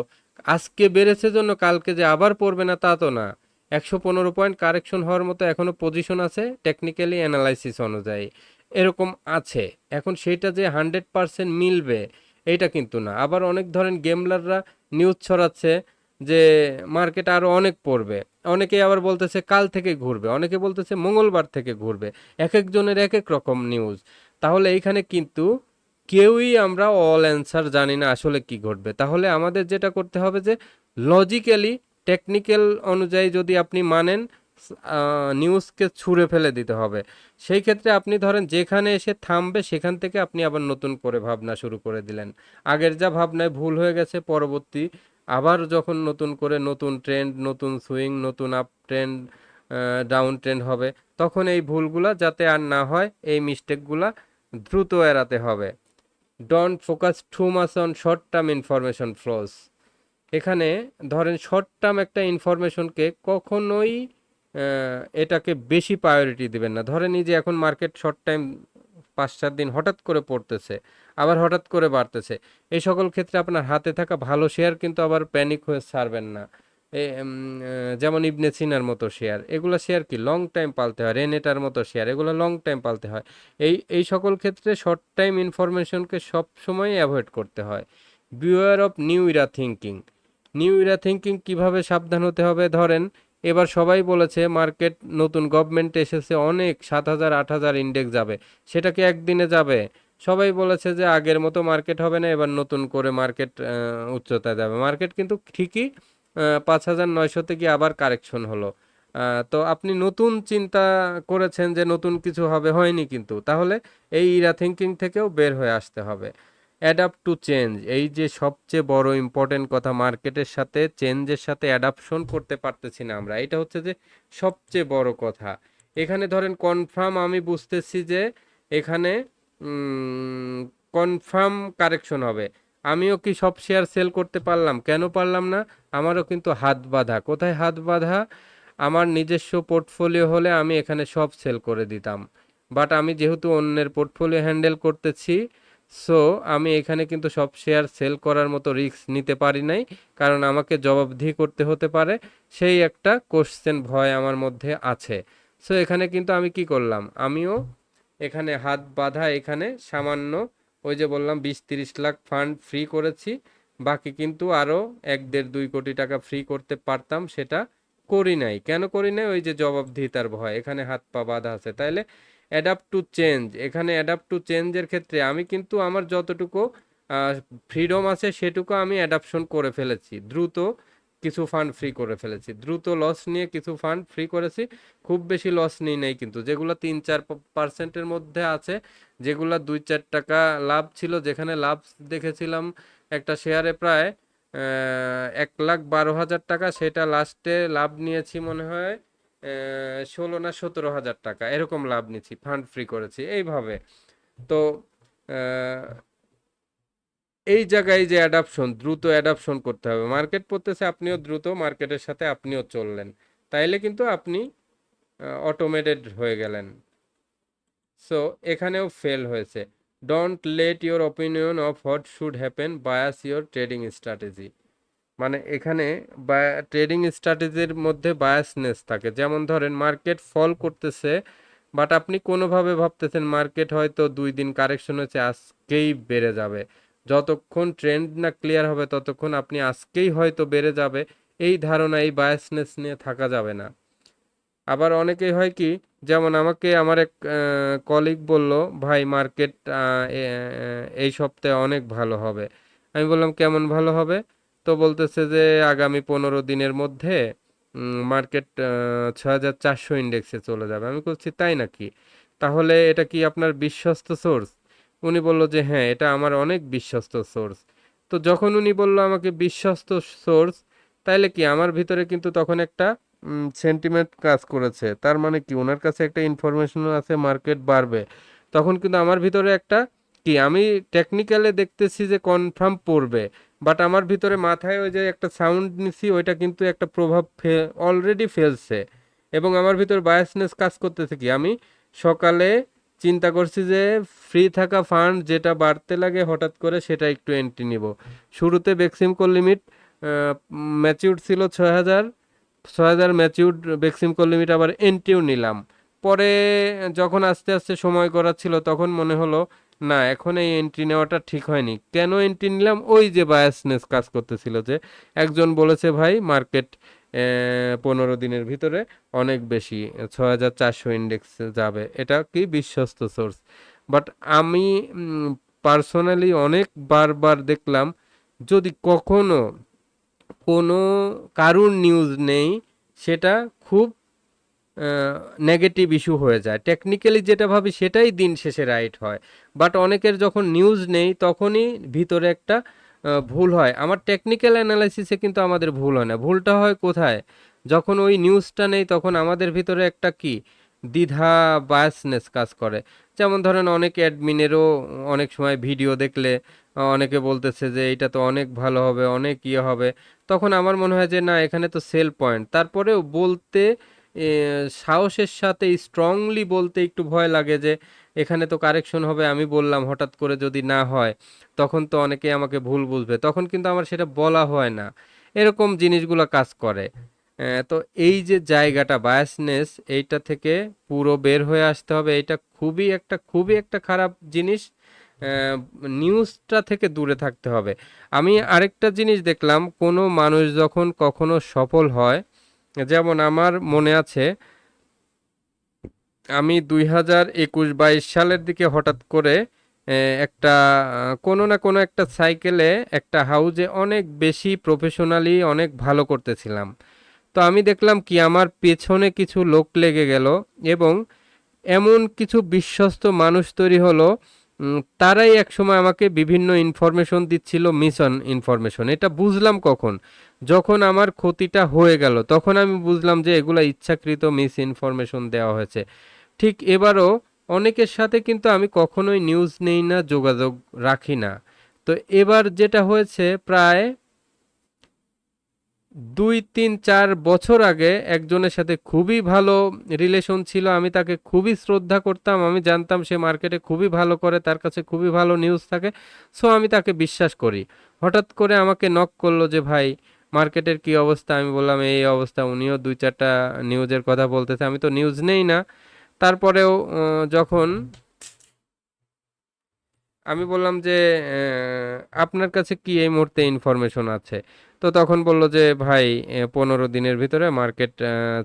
আজকে বেড়েছে জন্য কালকে যে আবার পড়বে না তা তো না। 115 পয়েন্ট কারেকশন হওয়ার মতো এখনো পজিশন আছে টেকনিক্যালি অ্যানালাইসিস অনুযায়ী, এরকম আছে। এখন সেটা যে 100% মিলবে এইটা কিন্তু না। আবার অনেক ধরেন গেমলাররা নিউজ ছড়াচ্ছে যে মার্কেট আরো অনেক পড়বে, অনেকে আবার বলতেছে কাল থেকে ঘুরবে, অনেকে বলতেছে মঙ্গলবার থেকে ঘুরবে, এক একজনের এক এক রকম নিউজ। তাহলে এইখানে কিন্তু কেউই আমরা অল অ্যান্সার জানি না আসলে কি ঘটবে। তাহলে আমাদের যেটা করতে হবে যে লজিক্যালি টেকনিক্যাল অনুযায়ী যদি আপনি মানেন, নিউজকে ছুঁড়ে ফেলে দিতে হবে। সেই ক্ষেত্রে আপনি ধরেন যেখানে এসে থামবে সেখান থেকে আপনি আবার নতুন করে ভাবনা শুরু করে দিলেন। আগের যা ভাবনায় ভুল হয়ে গেছে, পরবর্তী আবার যখন নতুন করে নতুন ট্রেন্ড, নতুন সুইং, নতুন আপ ট্রেন্ড, ডাউন ট্রেন্ড হবে, তখন এই ভুলগুলা যাতে আর না হয়, এই মিস্টেকগুলা দ্রুত এড়াতে হবে। Don't focus too much on short term information flows. এখানে ধরেন শর্ট টার্ম একটা ইনফরমেশনকে কখনোই এটাকে বেশি প্রায়োরিটি দিবেন না। ধরেন এই যে এখন মার্কেট শর্ট টাইম 5-7 দিন হঠাৎ করে পড়তেছে, আবার হঠাৎ করে বাড়তেছে, এই সকল ক্ষেত্রে আপনার হাতে থাকা ভালো শেয়ার কিন্তু আবার প্যানিক হয়ে ছাড়বেন না। যেমন ইবনে সিনার মতো শেয়ার, এগুলো শেয়ার কি লং টাইম পালতে হয়, রেনেটার মতো শেয়ার, এগুলো লং টাইম পালতে হয়। এই সকল ক্ষেত্রে শর্ট টাইম ইনফরমেশনকে সব সময় অ্যাভয়েড করতে হয়। Beware of new Ira thinking. New Ira thinking কিভাবে সাবধান হতে হবে? ধরেন এবার সবাই বলেছে মার্কেট, নতুন গভর্নমেন্ট এসেছে, অনেক 7,000-8,000 ইন্ডেক্স যাবে, সেটা কি একদিনে যাবে? সবাই বলেছে যে আগের মতো মার্কেট হবে না, এবার নতুন করে মার্কেট উচ্চতায় যাবে। মার্কেট কিন্তু ঠিকই 5,900 গিয়ে আবার কারেকশন হলো। তো আপনি নতুন চিন্তা করেছেন যে নতুন কিছু হবে, হয়নি কিন্তু। তাহলে এই ইরা থিঙ্কিং থেকেও বের হয়ে আসতে হবে। অ্যাডাপ্ট টু চেঞ্জ, এই যে সবচেয়ে বড় ইম্পর্টেন্ট কথা, মার্কেটের সাথে চেঞ্জের সাথে অ্যাডাপশন করতে পারতেছি না আমরা, এটা হচ্ছে যে সবচেয়ে বড় কথা। এখানে ধরেন কনফার্ম আমি বুঝতেছি যে এখানে কনফার্ম কারেকশন হবে, আমিও কি সব শেয়ার সেল করতে পারলাম? কেন পারলাম না? আমারও কিন্তু হাত বাঁধা। কোথায় হাত বাঁধা? আমার নিজস্ব পোর্টফোলিও হলে আমি এখানে সব সেল করে দিতাম, বাট আমি যেহেতু অন্যের পোর্টফোলিও হ্যান্ডেল করতেছি, সো আমি এখানে কিন্তু সব শেয়ার সেল করার মতো রিস্ক নিতে পারি নাই, কারণ আমাকে জবাবদিহি করতে হতে পারে, সেই একটা কোশ্চেন ভয় আমার মধ্যে আছে। সো এখানে কিন্তু আমি কি করলাম, আমিও এখানে হাত বাঁধা, এখানে সামান্য ওই যে বললাম 20-30 লাখ ফান্ড ফ্রি করেছি, বাকি কিন্তু আরও 1-1.5-2 কোটি টাকা ফ্রি করতে পারতাম, সেটা করি নাই। কেন করি নাই? ওই যে জবাবদিহিতার ভয়, এখানে হাত পা বাঁধা আছে। তাইলে অ্যাডাপ্ট টু চেঞ্জ, এখানে অ্যাডাপ্ট টু চেঞ্জের ক্ষেত্রে আমি কিন্তু আমার যতটুকু ফ্রিডম আছে সেটুকু আমি অ্যাডাপশন করে ফেলেছি, দ্রুত কিছু ফান্ড ফ্রি করে ফেলেছি, দ্রুত লস নিয়ে কিছু ফান্ড ফ্রি করেছি। খুব বেশি লস নিই নাই কিন্তু, যেগুলো 3-4%-এর মধ্যে আছে, যেগুলো 2-4 টাকা লাভ ছিল, যেখানে লাভ দেখেছিলাম একটা শেয়ারে প্রায় 1,12,000 টাকা, সেটা লাস্টে লাভ নিয়েছি মনে হয় 16 না 17 হাজার টাকা, এরকম লাভ নিচ্ছি, ফান্ড ফ্রি করেছি এইভাবে। তো আহ, এই জায়গায় যে অ্যাডাপশন, দ্রুত অ্যাডাপশন করতে হবে। মার্কেট পড়তেছে, আপনিও দ্রুত মার্কেটের সাথে আপনিও চললেন, তাইলে কিন্তু আপনি অটোমেটেড হয়ে গেলেন। সো এখানেও ফেল হয়েছে। Don't let your opinion of what should happen bias your trading strategy. মানে এখানে ট্রেডিং স্ট্র্যাটেজির মধ্যে বায়াসনেস থাকে। যেমন ধরেন মার্কেট ফল করতেছে, বাট আপনি কোনোভাবে ভাবতেছেন মার্কেট হয়তো 2 দিন কারেকশন হয়েছে, আজকেই বেড়ে যাবে। যতক্ষণ ট্রেন্ড না ক্লিয়ার হবে ততক্ষণ আপনি আজকেই হয়তো বেড়ে যাবে, এই ধারণা, এই বায়াসনেস নিয়ে থাকা যাবে না। আবার অনেকেই হয় কি, যেমন আমাকে আমার এক কলিগ বলল, ভাই মার্কেট এই সপ্তাহে অনেক ভালো হবে। আমি বললাম কেমন ভালো হবে? তো বলতেছে যে আগামী 15 দিনের মধ্যে মার্কেট 6400 ইন্ডেক্সে চলে যাবে। আমি বলছি তাই নাকি? তাহলে এটা কি আপনার বিশ্বস্ত সোর্স? উনি বলল যে হ্যাঁ, এটা আমার অনেক বিশ্বস্ত সোর্স। তো যখন উনি বলল আমাকে বিশ্বস্ত সোর্স, তাইলে কি আমার ভিতরে কিন্তু তখন একটা সেন্টিমেন্ট কাজ করেছে। তার মানে কি ওনার কাছে একটা ইনফরমেশন আছে মার্কেট বাড়বে। তখন কিন্তু আমার ভিতরে একটা কি, আমি টেকনিক্যালে দেখতেছি যে কনফার্ম পড়বে, বাট আমার ভিতরে মাথায় ওই যে একটা সাউন্ড নিছি, ওইটা কিন্তু একটা প্রভাব অলরেডি ফেলছে। এবং আমার ভিতর বায়াসনেস কাজ করতেছে কি, আমি সকালে চিন্তা করছি যে ফ্রি থাকা ফান্ড যেটা বাড়তে লাগে হঠাৎ করে সেটা একটু এন্ট্রি নিব। শুরুতে বেক্সিমকো লিমিট ম্যাচিউর ছিল 6000, 6000 ম্যাচিউর বেক্সিমকো লিমিট আবার এন্ট্রিও নিলাম। পরে যখন আস্তে আস্তে সময় করাচ্ছিল তখন মনে হলো না, এখন এই এন্ট্রি নেওয়াটা ঠিক হয়নি। কেন এন্ট্রি নিলাম? ওই যে বায়াসনেস কাজ করতেছিল যে একজন বলেছে ভাই মার্কেট 15 দিনের ভিতরে অনেক বেশি 6400 ইন্ডেক্স যাবে, এটা কি বিশ্বস্ত সোর্স। বাট আমি পার্সোনালি অনেক বারবার দেখলাম, যদি কখনো কোনো কারুর নিউজ নেই, সেটা খুব নেগেটিভ ইস্যু হয়ে যায়। টেকনিক্যালি যেটা ভাবি সেটাই দিন শেষে রাইট হয়। বাট অনেকের যখন নিউজ নেই তখনই ভিতরে একটা ভুল হয়। আমার টেকনিক্যাল অ্যানালাইসিসে কিন্তু আমাদের ভুল হয় না, ভুলটা হয় কোথায়? যখন ওই নিউজটা নেই তখন আমাদের ভিতরে একটা কি দ্বিধা, বায়াসনেস কাজ করে। যেমন ধরেন অনেক অ্যাডমিনেরও অনেক সময় ভিডিও দেখলে অনেকে বলতেছে যে এটা তো অনেক ভালো হবে, অনেক ইয়ে হবে। তখন আমার মনে হয় যে না, এখানে তো সেল পয়েন্ট, তারপরেও বলতে এ, সাহসের সাথে স্ট্রংলি বলতে একটু ভয় লাগে যে এখানে তো কারেকশন হবে, আমি বললাম হঠাৎ করে যদি না হয় তখন তো অনেকে আমাকে ভুল বুঝবে, তখন কিন্তু আমার সেটা বলা হয় না। এরকম জিনিসগুলো কাজ করে। তো এই যে জায়গাটা বায়াসনেস, এইটা থেকে পুরো বের হয়ে আসতে হবে। এটা খুবই একটা খারাপ জিনিস। নিউজটা থেকে দূরে থাকতে হবে। আমি আরেকটা জিনিস দেখলাম, কোনো মানুষ যখন কখনো সফল হয়, যেমন আমার মনে আছে আমি 2021-22 সালের দিকে হঠাৎ করে একটা কোনো না কোনো একটা সাইকেলে একটা হাউজে অনেক বেশি প্রফেশনালি অনেক ভালো করতেছিলাম। তো আমি দেখলাম কি আমার পেছনে কিছু লোক লেগে গেল এবং এমন কিছু বিশ্বস্ত মানুষ তৈরি হলো, তারাই একসময় আমাকে বিভিন্ন ইনফরমেশন দিচ্ছিল, মিশন ইনফরমেশন। এটা বুঝলাম কখন? যখন আমার ক্ষতিটা হয়ে গেল তখন আমি বুঝলাম যে এগুলা ইচ্ছাকৃত মিস ইনফরমেশন দেওয়া হয়েছে। ঠিক এবারও অনেকের সাথে কিন্তু আমি কখনোই নিউজ নেই না, যোগাযোগ রাখি না। তো এবার যেটা হয়েছে, প্রায় 2 3 4 বছর আগে একজনের সাথে খুবই ভালো রিলেশন ছিল, আমি তাকে খুবই শ্রদ্ধা করতাম, আমি জানতাম সে মার্কেটে খুবই ভালো করে, তার কাছে খুবই ভালো নিউজ থাকে, সো আমি তাকে বিশ্বাস করি। হঠাৎ করে আমাকে নক করলো যে ভাই মার্কেটের কি অবস্থা? আমি বললাম এই অবস্থা। উনিও 2 4টা নিউজের কথা বলতেছে, আমি তো নিউজ নেই না। তারপরেও যখন আমি বললাম যে আপনার কাছে কি এই মুহূর্তে ইনফরমেশন আছে? তো তখন বলল যে ভাই 15 দিনের ভিতরে মার্কেট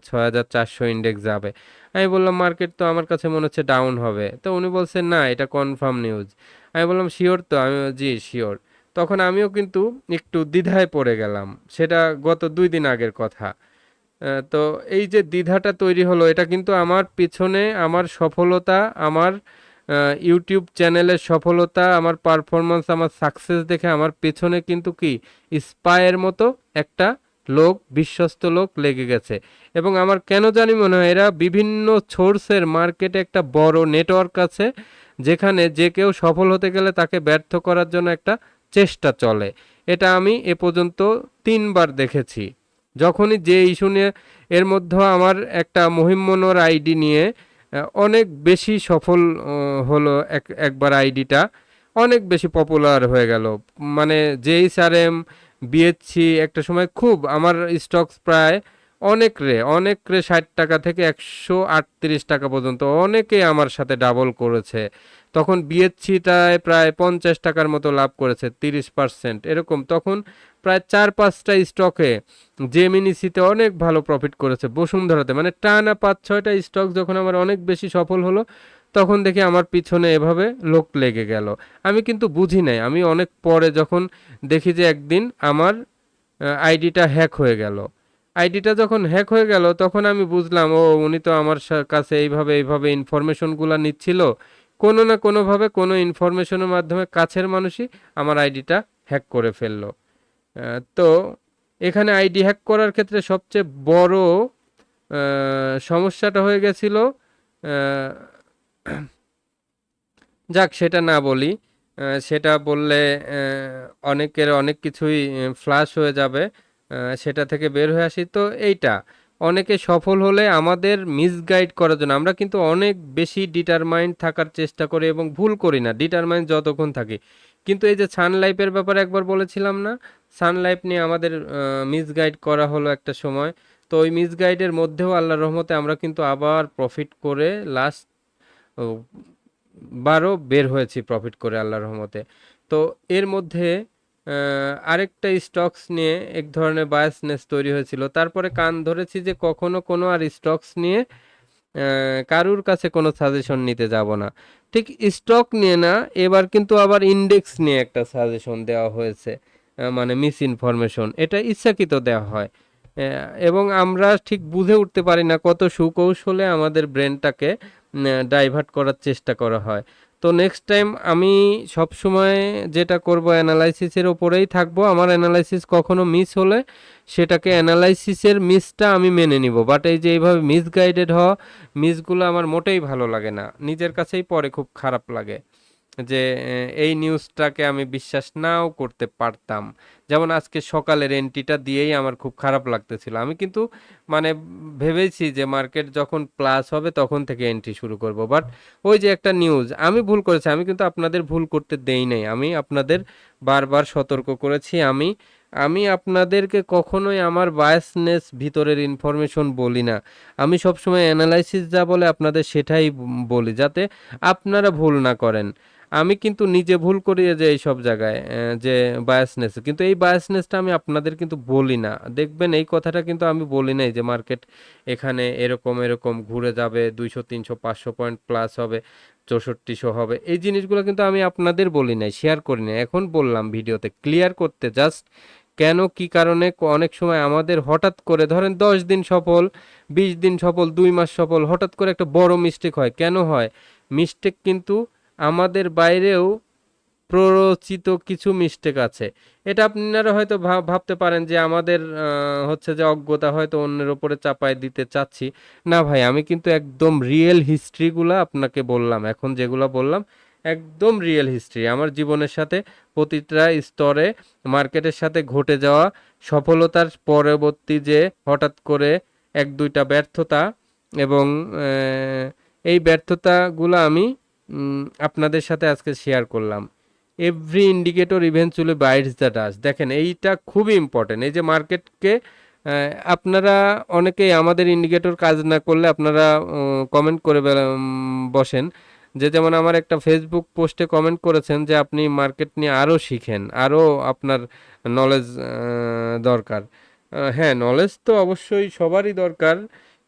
6400 ইন্ডেক্স যাবে। আমি বললাম মার্কেট তো আমার কাছে মনে হচ্ছে ডাউন হবে। তো উনি বলছেন না, এটা কনফার্ম নিউজ। আমি বললাম শিওর তো? আমি জি শিওর। তখন আমিও কিন্তু একটু দ্বিধায় পড়ে গেলাম। সেটা গত 2 দিন আগের কথা। তো এই যে দ্বিধাটা তৈরি হলো, এটা কিন্তু আমার পিছনে আমার সফলতা, আমার ইউটিউব চ্যানেলের সফলতা, আমার পারফরমেন্স, আমার সাকসেস দেখে আমার পেছনে কিন্তু কি স্পাইয়ের মতো একটা লোক, বিশ্বস্ত লোক লেগে গেছে। এবং আমার কেন জানি মনে হয় এরা বিভিন্ন সোর্সের মার্কেটে একটা বড় নেটওয়ার্ক আছে, যেখানে যে কেউ সফল হতে গেলে তাকে ব্যর্থ করার জন্য একটা চেষ্টা চলে। এটা আমি এ পর্যন্ত 3বার দেখেছি। যখনই যে ইস্যু নিয়ে, এর মধ্যে আমার একটা মহিমমনোর আইডি নিয়ে অনেক বেশি সফল হলো, একবার আইডিটা অনেক বেশি পপুলার হয়ে গেল। মানে JSRM, বিএসসি একটা সময় খুব আমার স্টকস প্রায় অনেক রে 60 টাকা থেকে 138 টাকা পর্যন্ত অনেকেই আমার সাথে ডাবল করেছে। তখন বিএসসিটায় প্রায় 50 টাকার মতো লাভ করেছে, 30% এরকম। তখন প্রায় 4-5টা স্টকে, জেমিনিসিতে অনেক ভালো প্রফিট করেছে, বসুন্ধরাতে, মানে টানা 5-6টা স্টক যখন আমার অনেক বেশি সফল হলো, তখন দেখি আমার পিছনে এভাবে লোক লেগে গেল। আমি কিন্তু বুঝি নাই, আমি অনেক পরে যখন দেখি যে একদিন আমার আইডিটা হ্যাক হয়ে গেল। আইডিটা যখন হ্যাক হয়ে গেল তখন আমি বুঝলাম, ও উনি তো আমার কাছে এইভাবে এইভাবে ইনফরমেশনগুলো নিচ্ছিল, কোনো না কোনোভাবে কোনো ইনফরমেশনের মাধ্যমে কাছের মানুষই আমার আইডিটা হ্যাক করে ফেললো। তো এখানে আইডি হ্যাক করার ক্ষেত্রে সবচেয়ে বড় সমস্যাটা হয়ে গেছিল, আহ, যাক সেটা না বলি, সেটা বললে অনেকের অনেক কিছুই ফ্লাশ হয়ে যাবে, সেটা থেকে বের হয়ে আসি। তো এইটা অনেকে সফল হলে আমাদের মিসগাইড করার জন্য আমরা কিন্তু অনেক বেশি ডিটারমাইন্ড থাকার চেষ্টা করি এবং ভুল করি না ডিটারমাইন্ড যতক্ষণ থাকি। কিন্তু এই যে সান লাইফের ব্যাপারে একবার বলেছিলাম না, সান লাইফ নিয়ে আমাদের মিসগাইড করা হলো একটা সময়। তো ওই মিসগাইডের মধ্যেও আল্লাহর রহমতে আমরা কিন্তু আবার প্রফিট করে লাস্ট বারও বের হয়েছি প্রফিট করে আল্লাহর রহমতে। তো এর মধ্যে আরেকটা স্টকস নিয়ে এক ধরনের বায়াসনেস তৈরি হয়েছিল, তারপরে কান ধরেছি যে কখনো কোনো আর স্টকস নিয়ে কারুর কাছে কোনো সাজেশন নিতে যাব না। ঠিক স্টক নিয়ে না, এবার কিন্তু আবার ইন্ডেক্স নিয়ে একটা সাজেশন দেওয়া হয়েছে, মানে মিস ইনফরমেশন, এটা ইচ্ছাকৃত দেওয়া হয়। এবং আমরা ঠিক বুঝে উঠতে পারি না কত সুকৌশলে আমাদের ব্রেনটাকে ডাইভার্ট করার চেষ্টা করা হয়। তো নেক্সট টাইম আমি সব সময় যেটা করব, অ্যানালাইসিসের ওপরেই থাকবো। আমার অ্যানালাইসিস কখনো মিস হলে সেটাকে অ্যানালাইসিসের মিসটা আমি মেনে নিব, বাট এই যে এইভাবে মিসগাইডেড হওয়া, মিসগুলো আমার মোটেই ভালো লাগে না, নিজের কাছেই পরে খুব খারাপ লাগে যে এই নিউজটাকে আমি বিশ্বাস নাও করতে পারতাম। যেমন আজকে সকালের এন্ট্রিটা দিয়েই আমার খুব খারাপ লাগতেছিল, আমি কিন্তু মানে ভেবেছি যে মার্কেট যখন প্লাস হবে তখন থেকে এন্ট্রি শুরু করব, বাট ওই যে একটা নিউজ, আমি ভুল করেছি, আমি কিন্তু আপনাদের ভুল করতে দেই নাই, আমি আপনাদের বারবার সতর্ক করেছি। আমি আমি আপনাদেরকে কখনোই আমার বায়াসনেস ভিতরের ইনফরমেশন বলি না, আমি সবসময় অ্যানালাইসিস যা বলে আপনাদের সেটাই বলি, যাতে আপনারা ভুল না করেন। আমি কিন্তু নিজে ভুল করি যে এই সব জায়গায়, যে বায়াসনেস, কিন্তু এই বায়াসনেসটা আমি আপনাদের কিন্তু বলি না। দেখবেন এই কথাটা কিন্তু আমি বলি নাই যে মার্কেট এখানে এরকম এরকম ঘুরে যাবে, 200 300 500 পয়েন্ট প্লাস হবে, 6400 হবে, এই জিনিসগুলো কিন্তু আমি আপনাদের বলি নাই, শেয়ার করি না। এখন বললাম ভিডিওতে ক্লিয়ার করতে, জাস্ট কেন কি কারণে অনেক সময় আমাদের হঠাৎ করে ধরেন 10 দিন সফল, 20 দিন সফল, 2 মাস সফল, হঠাৎ করে একটা বড় মিস্টেক হয়। কেন হয় মিস্টেক? কিন্তু আমাদের বাইরেও প্ররোচিত কিছু মিস্টেক আছে। এটা আপনারা হয়তো ভাবতে পারেন যে আমাদের হচ্ছে যে অজ্ঞতা, হয়তো অন্যের ওপরে চাপায় দিতে চাচ্ছি। না ভাই, আমি কিন্তু একদম রিয়েল হিস্ট্রিগুলা আপনাকে বললাম, এখন যেগুলো বললাম একদম রিয়েল হিস্ট্রি, আমার জীবনের সাথে প্রতিটা স্তরে মার্কেটের সাথে ঘটে যাওয়া সফলতার পরবর্তী যে হঠাৎ করে 1-2টা ব্যর্থতা, এবং এই ব্যর্থতাগুলো আমি আপনাদের সাথে আজকে শেয়ার করলাম। Every indicator eventually bites the dust, দেখেন এইটা খুবই ইম্পর্টেন্ট। এই যে মার্কেটকে আপনারা অনেকেই আমাদের ইন্ডিকেটর কাজ না করলে আপনারা কমেন্ট করে বসেন, যে যেমন আমার একটা ফেসবুক পোস্টে কমেন্ট করেছেন যে আপনি মার্কেট নিয়ে আরও শিখেন, আরও আপনার নলেজ দরকার। হ্যাঁ, নলেজ তো অবশ্যই সবারই দরকার,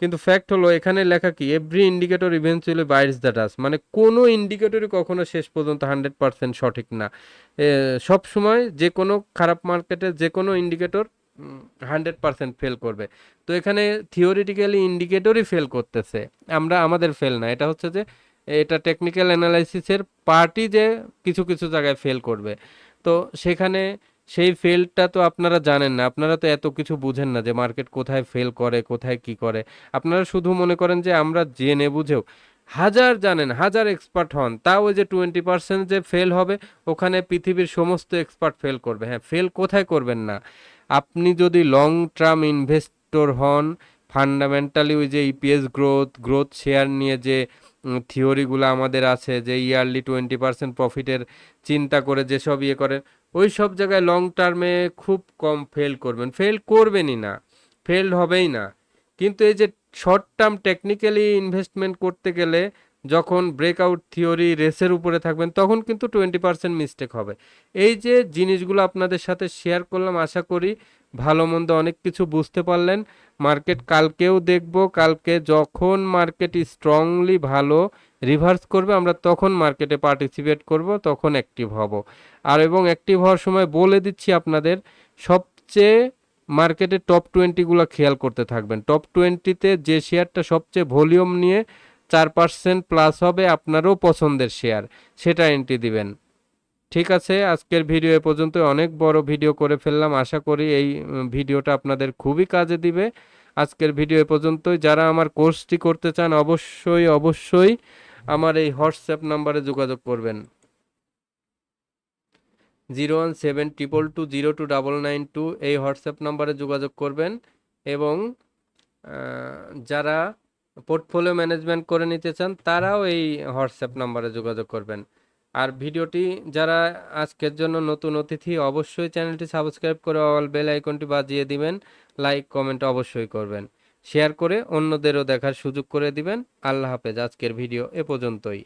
কিন্তু ফ্যাক্ট হলো এখানে লেখা কি, every indicator eventually bites the dust, মানে কোনো ইন্ডিকেটরই কখনো শেষ পর্যন্ত 100% সঠিক না। সব সময় যে কোনো খারাপ মার্কেটে যে কোনো ইন্ডিকেটর 100% ফেল করবে। তো এখানে থিওরিটিক্যালি ইন্ডিকেটরই ফেল করতেছে, আমরা আমাদের ফেল না, এটা হচ্ছে যে এটা টেকনিক্যাল অ্যানালাইসিসের পার্টি যে কিছু কিছু জায়গায় ফেল করবে। তো সেখানে সেই ফেলটা তো আপনারা জানেন না, আপনারা তো এত কিছু বুঝেন না যে মার্কেট কোথায় ফেল করে, কোথায় কি করে। আপনারা শুধু মনে করেন যে আমরা জেনে বুঝেও, হাজার জানেন, হাজার এক্সপার্ট হন, তাও ওই যে 20% যে ফেল হবে, ওখানে পৃথিবীর সমস্ত এক্সপার্ট ফেল করবে। হ্যাঁ, ফেল কোথায় করবেন না, আপনি যদি লং টার্ম ইনভেস্টর হন, ফান্ডামেন্টালি ওই যে ইপিএস গ্রোথ, গ্রোথ শেয়ার নিয়ে যে থিওরিগুলো আমাদের আছে, যে ইয়ারলি 20% প্রফিটের চিন্তা করে যেসব ইয়ে করেন, ওই সব জায়গায় লং টার্মে খুব কম ফেল করবেন, ফেল করবেনই না, ফেল হবেই না। কিন্তু এই যে শর্ট টার্ম টেকনিক্যালি ইনভেস্টমেন্ট করতে গেলে যখন ব্রেকআউট থিওরি রেসের উপরে থাকবেন তখন কিন্তু 20% মিস্টেক হবে। এই যে জিনিসগুলো আপনাদের সাথে শেয়ার করলাম, আশা করি ভালো মন্দ অনেক কিছু বুঝতে পারলেন। মার্কেট কালকেও দেখব, কালকে যখন মার্কেট স্ট্রংলি ভালো রিভার্স করবে আমরা তখন মার্কেটে পার্টিসিপেট করব, তখন অ্যাক্টিভ হব। আর এবং অ্যাক্টিভ হওয়ার সময় বলে দিচ্ছি আপনাদের, সবচেয়ে মার্কেটে টপ 20গুলো খেয়াল করতে থাকবেন। টপ 20তে যে শেয়ারটা সবচেয়ে ভলিউম নিয়ে 4% প্লাস হবে আপনারও পছন্দের শেয়ার, সেটা এন্ট্রি দিবেন। ঠিক আছে, আজকের ভিডিও এ পর্যন্ত। অনেক বড় ভিডিও করে ফেললাম, আশা করি এই ভিডিওটা আপনাদের খুবই কাজে দিবে। আজকের ভিডিও এ পর্যন্তই। যারা আমার কোর্সটি করতে চান অবশ্যই অবশ্যই আমার এই হোয়াটসঅ্যাপ নাম্বারে যোগাযোগ করবেন, 01722202992 এই হোয়াটসঅ্যাপ নাম্বারে যোগাযোগ করবেন। এবং যারা পোর্টফোলিও ম্যানেজমেন্ট করে নিতে চান তারাও এই হোয়াটসঅ্যাপ নাম্বারে যোগাযোগ করবেন। আর ভিডিওটি যারা আজকের জন্য নতুন অতিথি, অবশ্যই চ্যানেলটি সাবস্ক্রাইব করে অল বেল আইকনটি বাজিয়ে দিবেন, লাইক কমেন্ট অবশ্যই করবেন, শেয়ার করে অন্যদেরও দেখার সুযোগ করে দিবেন। আল্লাহ হাফেজ, আজকের ভিডিও এ পর্যন্তই।